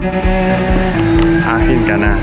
Akin ka na.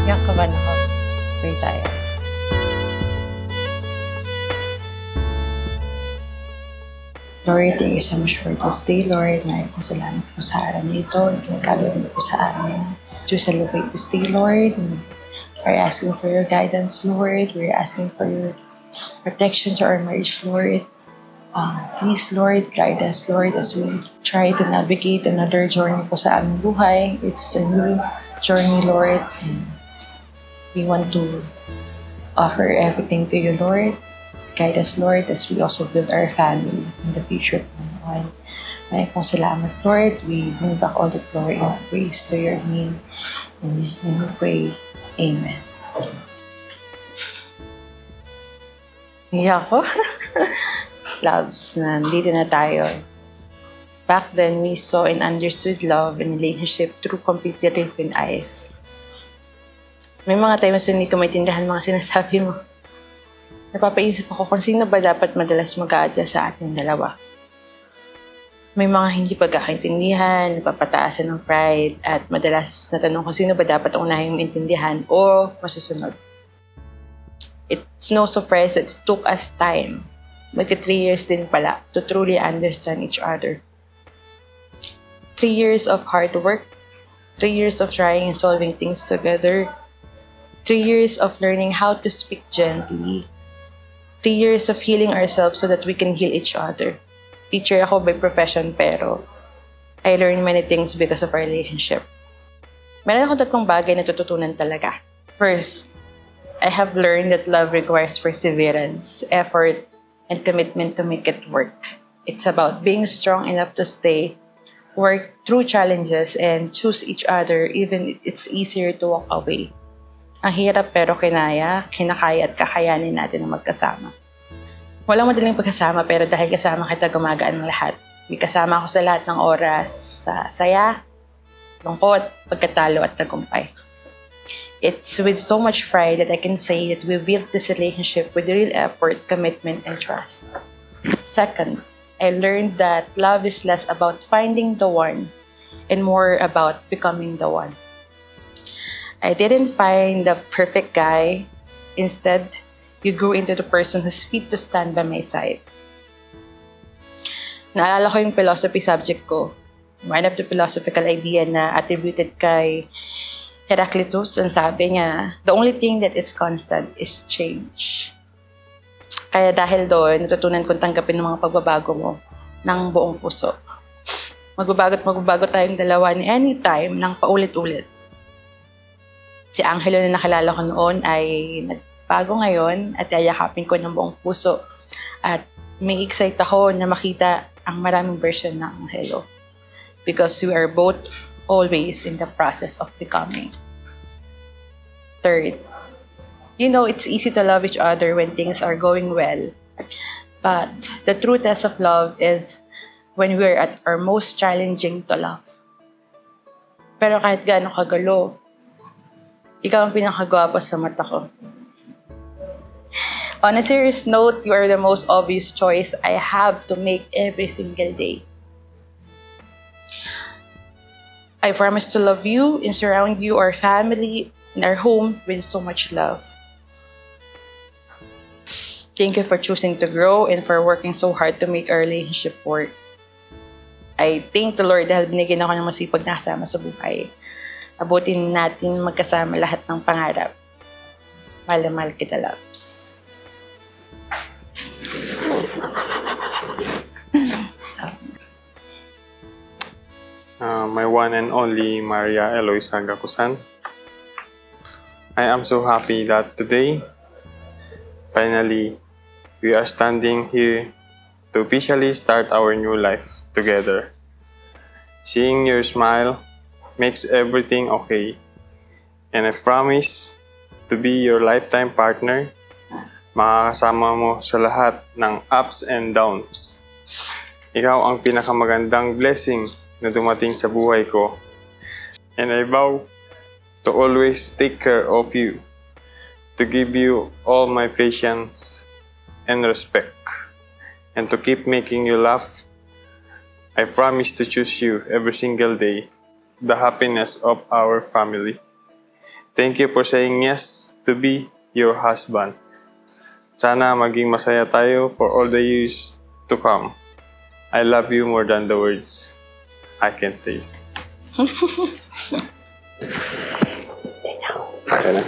Yung kaban ako. Pray tayo. Lord, thank you so much for this day, Lord. Ngayon po salamat po sa araw na ito. Nagkagawin po sa amin to celebrate this day, Lord. We're asking for your guidance, Lord. We're asking for your protection to our marriage, Lord. Please, Lord, guide us, Lord, as we try to navigate another journey po sa aming buhay. It's a new journey, Lord. And we want to offer everything to you, Lord. Guide us, Lord, as we also build our family in the future. Maraming pong salamat, Lord. We bring back all the glory and praise to your name. In His name we pray. Amen. Iyak ko. Loves, nandito na tayo. Back then, we saw and understood love and relationship through completely different eyes. May mga times na hindi ko maintindihan mga sinasabi mo. Napapaisip ako kung sino ba dapat madalas mag-a-adjust sa ating dalawa. May mga hindi pagkakaintindihan, napapataasan ng pride, at madalas natanong kung sino ba dapat ang unahing maintindihan o masusunod. It's no surprise that it took us time, magka 3 years din pala, to truly understand each other. 3 years of hard work, 3 years of trying and solving things together, 3 years of learning how to speak gently, 3 years of healing ourselves so that we can heal each other. Teacher ako by profession, pero I learned many things because of our relationship. Meron akong 3 bagay na tututunan talaga. First, I have learned that love requires perseverance, effort, and commitment to make it work. It's about being strong enough to stay, work through challenges, and choose each other even if it's easier to walk away. Ang hirap pero kinakaya at kakayanin natin ang magkasama. Walang madaling pagkasama pero dahil kasama kita gumagaan ang lahat. May kasama ako sa lahat ng oras, sa saya, lungkot, pagkatalo at tagumpay. It's with so much pride that I can say that we built this relationship with real effort, commitment, and trust. Second, I learned that love is less about finding the one and more about becoming the one. I didn't find the perfect guy. Instead, you grew into the person who's fit to stand by my side. Naalala ko yung philosophy subject ko. One of the philosophical idea na attributed kay Heraclitus, ang sabi niya, the only thing that is constant is change. Kaya dahil doon, natutunan kong tanggapin ng mga pagbabago mo ng buong puso. Magbabago tayong dalawa ni anytime ng paulit-ulit. Si Angelo na nakilala ko noon ay nagbago ngayon at yayakapin ko ng buong puso. At may excite ako na makita ang maraming version ng Angelo. Because we are both always in the process of becoming. Third, it's easy to love each other when things are going well. But the true test of love is when we're at our most challenging to love. Pero kahit gaano kagalo, ikaw ang pinakagwapo sa mata ko. On a serious note, you are the most obvious choice I have to make every single day. I promise to love you and surround you, our family, and our home with so much love. Thank you for choosing to grow and for working so hard to make our relationship work. I thank the Lord dahil binigyan ako ng masipag na kasama sa buhay. Abutin natin magkasama lahat ng pangarap. Mahal na mahal kita, loves. My one and only Maria Eloisa Gakusan. I am so happy that today, finally, we are standing here to officially start our new life together. Seeing your smile makes everything okay, and I promise to be your lifetime partner. Makakasama mo sa lahat ng ups and downs. Ikaw ang pinakamagandang blessing na dumating sa buhay ko. And I vow to always take care of you, to give you all my patience and respect, and to keep making you laugh. I promise to choose you every single day, the happiness of our family. Thank you for saying yes to be your husband. Sana maging masaya tayo for all the years to come. I love you more than the words I can say. Okay na.